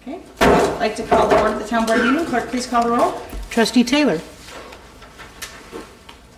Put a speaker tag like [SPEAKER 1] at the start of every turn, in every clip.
[SPEAKER 1] Okay. I'd like to call the board of the town board meeting. Clerk, please call the roll.
[SPEAKER 2] Trustee Taylor.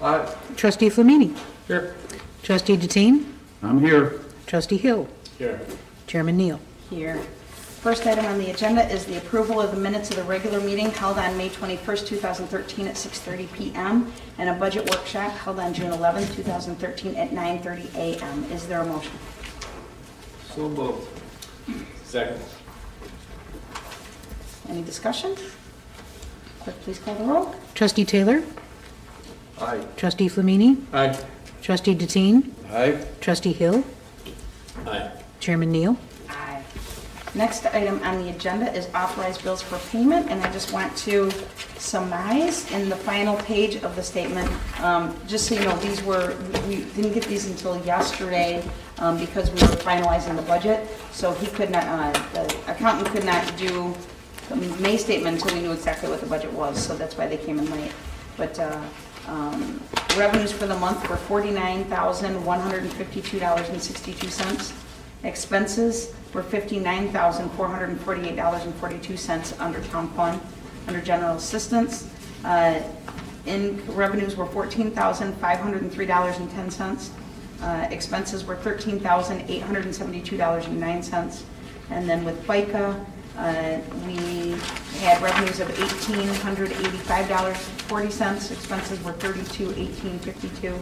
[SPEAKER 3] Aye.
[SPEAKER 2] Trustee Flamini.
[SPEAKER 3] Here.
[SPEAKER 2] Trustee Deteen.
[SPEAKER 3] I'm here.
[SPEAKER 2] Trustee Hill.
[SPEAKER 3] Here.
[SPEAKER 2] Chairman Neal.
[SPEAKER 1] Here. First item on the agenda is the approval of the minutes of the regular meeting held on May 21st, 2013 at 6:30 p.m. and a budget workshop held on June 11th, 2013 at 9:30 a.m. Is there a motion?
[SPEAKER 3] So moved. Second.
[SPEAKER 1] Any discussion? Clerk, please call the roll.
[SPEAKER 2] Trustee Taylor.
[SPEAKER 3] Aye.
[SPEAKER 2] Trustee Flamini.
[SPEAKER 3] Aye.
[SPEAKER 2] Trustee Deteen.
[SPEAKER 3] Aye.
[SPEAKER 2] Trustee Hill.
[SPEAKER 3] Aye.
[SPEAKER 2] Chairman Neal.
[SPEAKER 1] Aye. Next item on the agenda is authorized bills for payment, and I just want to surmise in the final page of the statement, just so you know, we didn't get these until yesterday because we were finalizing the budget, so he could not, the accountant could not do the May statement until we knew exactly what the budget was, so that's why they came in late. But revenues for the month were $49,152.62. Expenses were $59,448.42 under town fund. Under general assistance, revenues were $14,503.10. Expenses were $13,872.09. And then with FICA, we had revenues of $1,885.40. Expenses were $32,1852.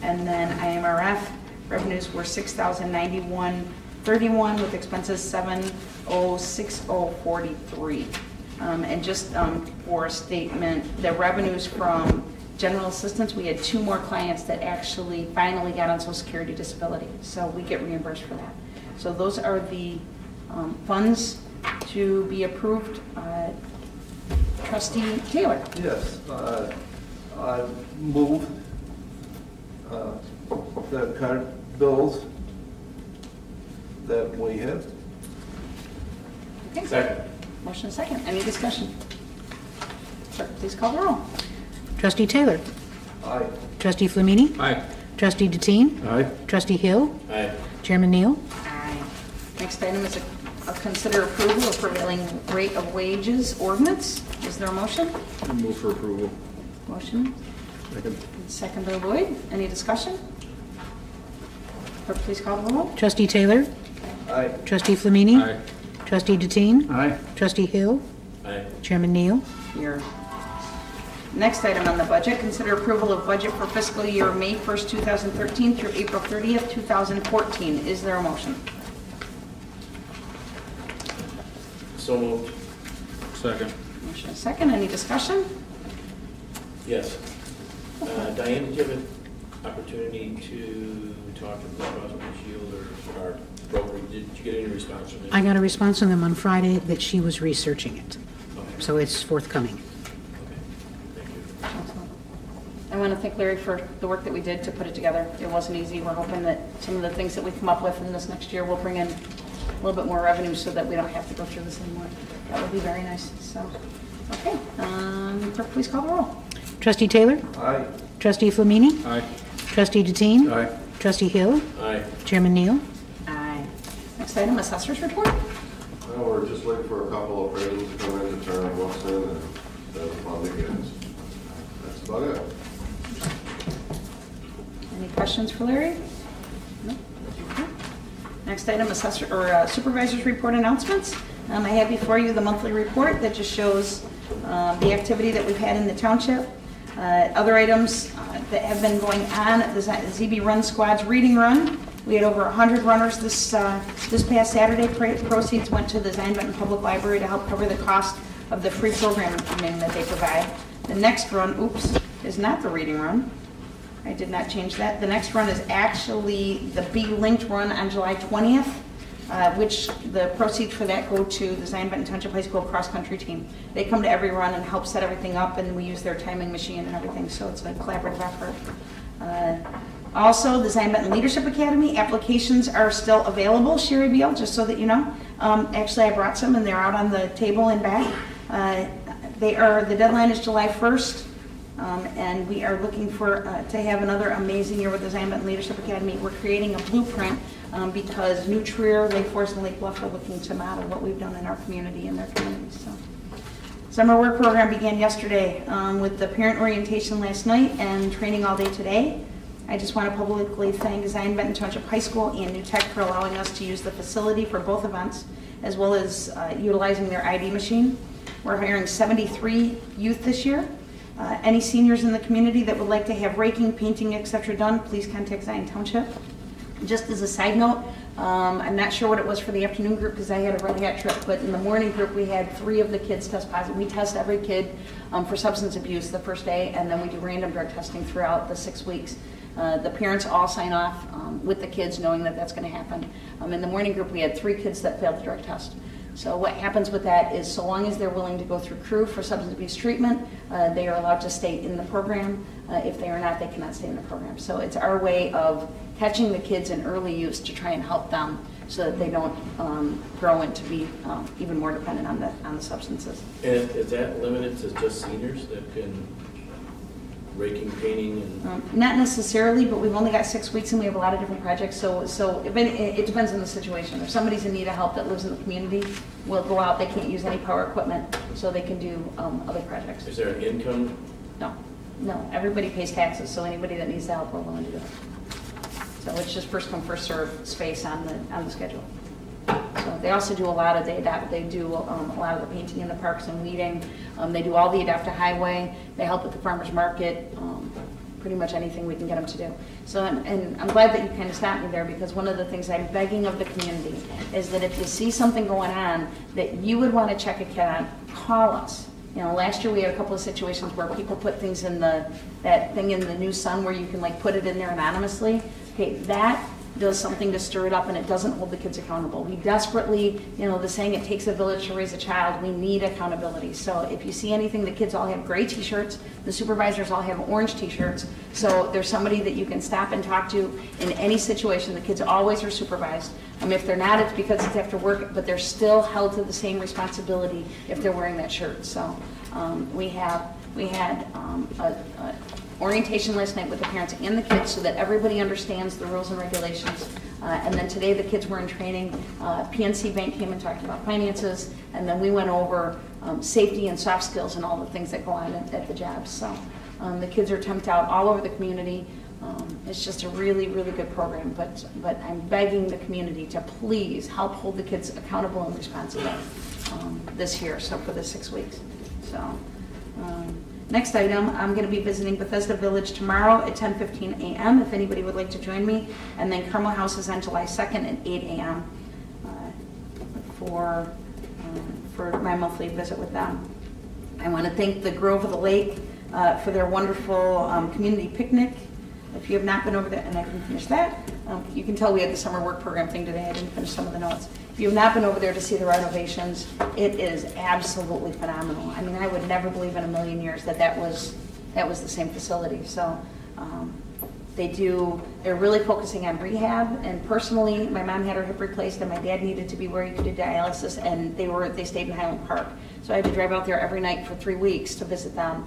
[SPEAKER 1] And then IMRF revenues were $6,091.31 with expenses $7,060.43. And just for a statement, the revenues from general assistance, we had 2 more clients that actually finally got on Social Security disability, so we get reimbursed for that. So those are the funds to be approved. Trustee Taylor.
[SPEAKER 4] Yes, I move the current bills that we have.
[SPEAKER 1] Okay.
[SPEAKER 3] Second.
[SPEAKER 1] Motion and second. Any discussion? Clerk, please call the roll.
[SPEAKER 2] Trustee Taylor.
[SPEAKER 4] Aye.
[SPEAKER 2] Trustee Flamini.
[SPEAKER 3] Aye.
[SPEAKER 2] Trustee Deteen.
[SPEAKER 3] Aye.
[SPEAKER 2] Trustee Hill.
[SPEAKER 3] Aye.
[SPEAKER 2] Chairman Neal.
[SPEAKER 1] Aye. Next item is a consider approval of prevailing rate of wages ordinance. Is there a motion?
[SPEAKER 3] Move for approval.
[SPEAKER 1] Motion.
[SPEAKER 3] Second.
[SPEAKER 1] Second by Lloyd. Any discussion? Clerk, please call the roll.
[SPEAKER 2] Trustee Taylor.
[SPEAKER 4] Aye.
[SPEAKER 2] Trustee Flamini.
[SPEAKER 3] Aye.
[SPEAKER 2] Trustee Deteen.
[SPEAKER 3] Aye.
[SPEAKER 2] Trustee Hill.
[SPEAKER 3] Aye.
[SPEAKER 2] Chairman Neal.
[SPEAKER 1] Here. Next item on the budget, consider approval of budget for fiscal year May 1st, 2013 through April 30th, 2014. Is there a motion?
[SPEAKER 3] So moved. Second.
[SPEAKER 1] Motion and second. Any discussion?
[SPEAKER 5] Yes. Diane, did you have an opportunity to talk to Blue Cross Blue Shield or our broker? Did you get any response from them?
[SPEAKER 2] I got a response from them on Friday that she was researching it,
[SPEAKER 5] Okay.
[SPEAKER 2] so it's forthcoming.
[SPEAKER 5] Okay. Thank you.
[SPEAKER 1] Excellent. I want to thank Larry for the work that we did to put it together. It wasn't easy. We're hoping that some of the things that we come up with in this next year will bring in a little bit more revenue so that we don't have to go through this anymore. That would be very nice. So, okay. Clerk, please call the roll.
[SPEAKER 2] Trustee Taylor.
[SPEAKER 4] Aye.
[SPEAKER 2] Trustee Flamini.
[SPEAKER 3] Aye.
[SPEAKER 2] Trustee Deteen.
[SPEAKER 3] Aye.
[SPEAKER 2] Trustee Hill.
[SPEAKER 5] Aye.
[SPEAKER 2] Chairman Neal.
[SPEAKER 1] Aye. Next item, assessor's report.
[SPEAKER 6] Well, we're just waiting for a couple of appraisals to come in to turn what's in and then the fund begins. That's about it.
[SPEAKER 1] Any questions for Larry? No? Okay. Next item, supervisor's report announcements. I have before you the monthly report that just shows the activity that we've had in the township. Other items that have been going on, the ZB Run Squad's reading run. We had over 100 runners this past Saturday. Proceeds went to the Zion Benton Public Library to help cover the cost of the free programming that they provide. The next run, is not the reading run. I did not change that. The next run is actually the Be Linked run on July 20th, which the proceeds for that go to the Zion Benton Township High School cross-country team. They come to every run and help set everything up, and we use their timing machine and everything, so it's a collaborative effort. Also, the Zion Benton Leadership Academy applications are still available, Sherry Beal, just so that you know. Actually, I brought some, and they're out on the table and back. The deadline is July 1st. And we are looking for to have another amazing year with the Zion Benton Leadership Academy. We're creating a blueprint because New Trier, Lake Forest, and Lake Bluff are looking to model what we've done in our community and their communities. So, summer work program began yesterday with the parent orientation last night and training all day today. I just want to publicly thank Zion Benton Township High School and New Tech for allowing us to use the facility for both events, as well as utilizing their ID machine. We're hiring 73 youth this year. Any seniors in the community that would like to have raking, painting, etc. done, please contact Zion Township. Just as a side note, I'm not sure what it was for the afternoon group because I had a red hat trip, but in the morning group we had 3 of the kids test positive. We test every kid for substance abuse the first day, and then we do random drug testing throughout the 6 weeks. The parents all sign off with the kids knowing that that's going to happen. In the morning group we had 3 kids that failed the drug test. So what happens with that is so long as they're willing to go through CREW for substance abuse treatment, they are allowed to stay in the program. If they are not, they cannot stay in the program. So it's our way of catching the kids in early use to try and help them so that they don't grow into be even more dependent on the substances.
[SPEAKER 5] And is that limited to just seniors that can raking, painting, and
[SPEAKER 1] Not necessarily, but we've only got 6 weeks and we have a lot of different projects, so it depends on the situation. If somebody's in need of help that lives in the community, we'll go out. They can't use any power equipment, so they can do other projects.
[SPEAKER 5] is there an income?
[SPEAKER 1] No, everybody pays taxes, so anybody that needs the help, we're willing to do it. So it's just first come, first served space on the schedule. So they also do a lot of, they do a lot of the painting in the parks and weeding. They do all the Adopt a Highway. They help with the farmer's market, pretty much anything we can get them to do. So, and I'm glad that you kind of stopped me there, because one of the things I'm begging of the community is that if you see something going on that you would want to check a kid on, call us. You know, last year we had a couple of situations where people put things in that thing in the New Sun where you can like put it in there anonymously. Okay, that does something to stir it up, and it doesn't hold the kids accountable. We desperately, you know, the saying, it takes a village to raise a child, we need accountability. So if you see anything, the kids all have gray t-shirts, the supervisors all have orange t-shirts, so there's somebody that you can stop and talk to in any situation. The kids always are supervised. If they're not, it's because it's after work, but they're still held to the same responsibility if they're wearing that shirt. So we had a orientation last night with the parents and the kids so that everybody understands the rules and regulations. And then today the kids were in training. PNC Bank came and talked about finances, and then we went over safety and soft skills and all the things that go on at the jobs. So the kids are temped out all over the community. It's just a really, really good program, but I'm begging the community to please help hold the kids accountable and responsible this year, so for the 6 weeks. So. Next item, I'm going to be visiting Bethesda Village tomorrow at 10:15 a.m. if anybody would like to join me. And then Carmel House is on July 2nd at 8 a.m. For my monthly visit with them. I want to thank the Grove of the Lake for their wonderful community picnic. If you have not been over there, and I can finish that, you can tell we had the summer work program thing today. I didn't finish some of the notes. If you have not been over there to see the renovations, it is absolutely phenomenal. I mean, I would never believe in a million years that was the same facility. So they're really focusing on rehab. And personally, my mom had her hip replaced and my dad needed to be where he could do dialysis, and they stayed in Highland Park. So I had to drive out there every night for 3 weeks to visit them.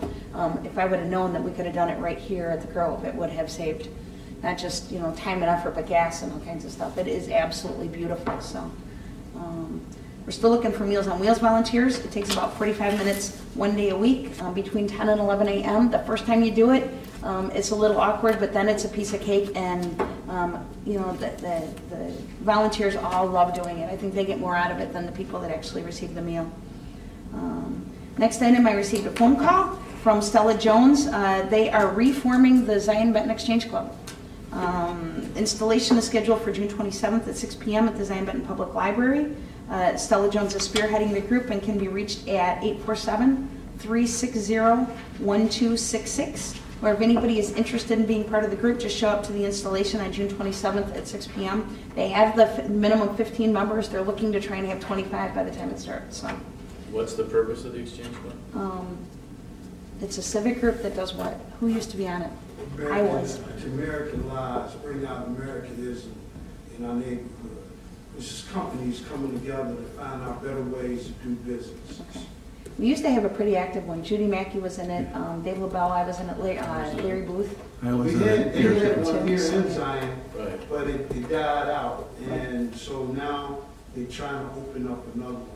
[SPEAKER 1] If I would have known that we could have done it right here at the Grove, it would have saved not just, you know, time and effort, but gas and all kinds of stuff. It is absolutely beautiful. So we're still looking for Meals on Wheels volunteers. It takes about 45 minutes 1 day a week between 10 and 11 a.m. The first time you do it, it's a little awkward, but then it's a piece of cake, and you know, the volunteers all love doing it. I think they get more out of it than the people that actually receive the meal. Next item, I received a phone call from Stella Jones. They are reforming the Zion Benton Exchange Club. Installation is scheduled for June 27th at 6 p.m. at the Zion Benton Public Library. Stella Jones is spearheading the group and can be reached at 847-360-1266. Or if anybody is interested in being part of the group, just show up to the installation on June 27th at 6 p.m. They have the minimum 15 members. They're looking to try and have 25 by the time it starts. So.
[SPEAKER 5] What's the purpose of the exchange club?
[SPEAKER 1] It's a civic group that does what? Who used to be on it? I was.
[SPEAKER 7] American lives, bring out Americanism in our neighborhood. It's just companies coming together to find out better ways to do business.
[SPEAKER 1] Okay. We used to have a pretty active one. Judy Mackey was in it, Dave LaBelle, I was in it, Larry Booth.
[SPEAKER 8] I was
[SPEAKER 7] We
[SPEAKER 8] in
[SPEAKER 7] had,
[SPEAKER 8] it.
[SPEAKER 7] they had one here in Zion,
[SPEAKER 5] Right.
[SPEAKER 7] but it died out, and so now they're trying to open up another one.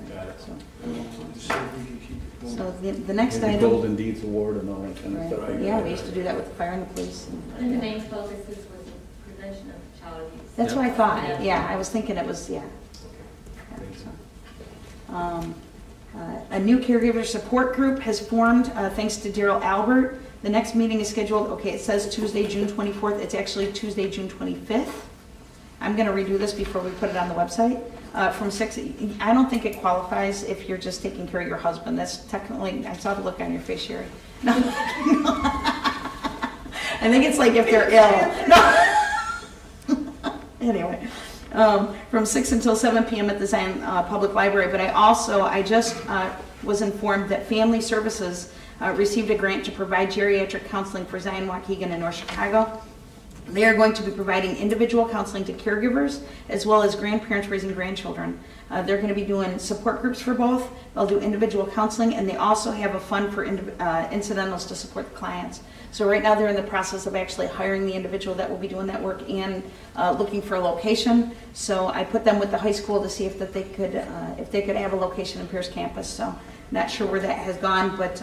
[SPEAKER 5] Got it.
[SPEAKER 1] So,
[SPEAKER 7] To see if we can keep it going.
[SPEAKER 1] so the next
[SPEAKER 8] And the
[SPEAKER 1] item.
[SPEAKER 8] Golden Deeds Award and all that kind of
[SPEAKER 1] Right.
[SPEAKER 8] stuff.
[SPEAKER 1] Yeah, we used to do that with the fire and the police.
[SPEAKER 9] And the main focus was the prevention of child abuse.
[SPEAKER 1] That's what I
[SPEAKER 8] Yep.
[SPEAKER 1] thought, yeah, I was thinking it was, yeah. A new caregiver support group has formed, thanks to Daryl Albert. The next meeting is scheduled, okay, it says Tuesday, June 24th. It's actually Tuesday, June 25th. I'm going to redo this before we put it on the website. From 6, I don't think it qualifies if you're just taking care of your husband. That's technically, I saw the look on your face, Sherry. No. I think it's like if they're ill. No. Anyway. From 6 until 7 p.m. at the Zion Public Library. But I just was informed that Family Services received a grant to provide geriatric counseling for Zion, Waukegan, and North Chicago. They are going to be providing individual counseling to caregivers as well as grandparents raising grandchildren. They're going to be doing support groups for both. They'll do individual counseling, and they also have a fund for incidentals to support the clients. So right now they're in the process of actually hiring the individual that will be doing that work and looking for a location. So I put them with the high school to see if they could have a location in Pierce campus. So not sure where that has gone, but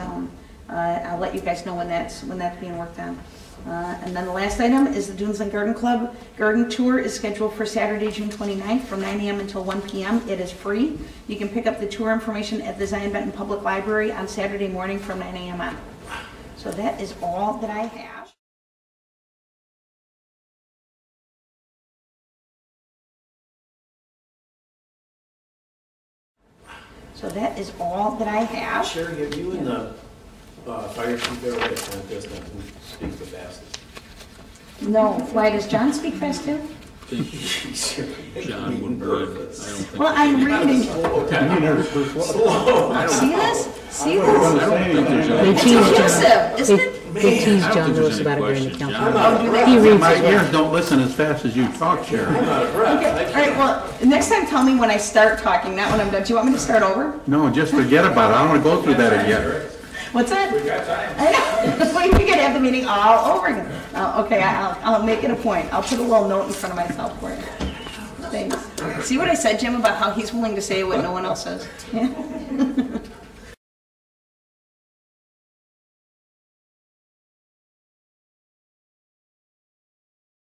[SPEAKER 1] I'll let you guys know when that's being worked on. And then the last item is the Dunes and Garden Club garden tour is scheduled for Saturday, June 29th from 9 a.m. until 1 p.m. It is free. You can pick up the tour information at the Zion Benton Public Library on Saturday morning from 9 a.m. on. So that is all that I have. So that is all that I have.
[SPEAKER 5] Sherry, have you and the fire chief ever had a contest on who speaks the fastest?
[SPEAKER 1] No. Why, does John speak fast too?
[SPEAKER 3] John would word. I don't think.
[SPEAKER 1] Well, I'm reading. See this? See this?
[SPEAKER 2] They
[SPEAKER 1] It's
[SPEAKER 2] tease John.
[SPEAKER 1] abusive, isn't it?
[SPEAKER 2] They tease
[SPEAKER 3] I don't
[SPEAKER 2] John
[SPEAKER 3] think
[SPEAKER 2] Lewis
[SPEAKER 3] there's
[SPEAKER 2] about
[SPEAKER 3] any
[SPEAKER 2] it during the
[SPEAKER 3] question,
[SPEAKER 2] council.
[SPEAKER 3] John.
[SPEAKER 1] Oh, do they?
[SPEAKER 2] He reads
[SPEAKER 8] My
[SPEAKER 2] as well.
[SPEAKER 8] ears don't listen as fast as you talk, Sherry.
[SPEAKER 5] I'm out of breath.
[SPEAKER 1] Okay, all right, well, next time tell me when I start talking, not when I'm done. Do you want me to start over?
[SPEAKER 8] No, just forget about it. I don't want to go through that again.
[SPEAKER 1] What's that? We got time. I know. We could have the meeting all over again. Okay, I'll make it a point. I'll put a little note in front of myself for you. Thanks. See what I said, Jim, about how he's willing to say what no one else says? Yeah.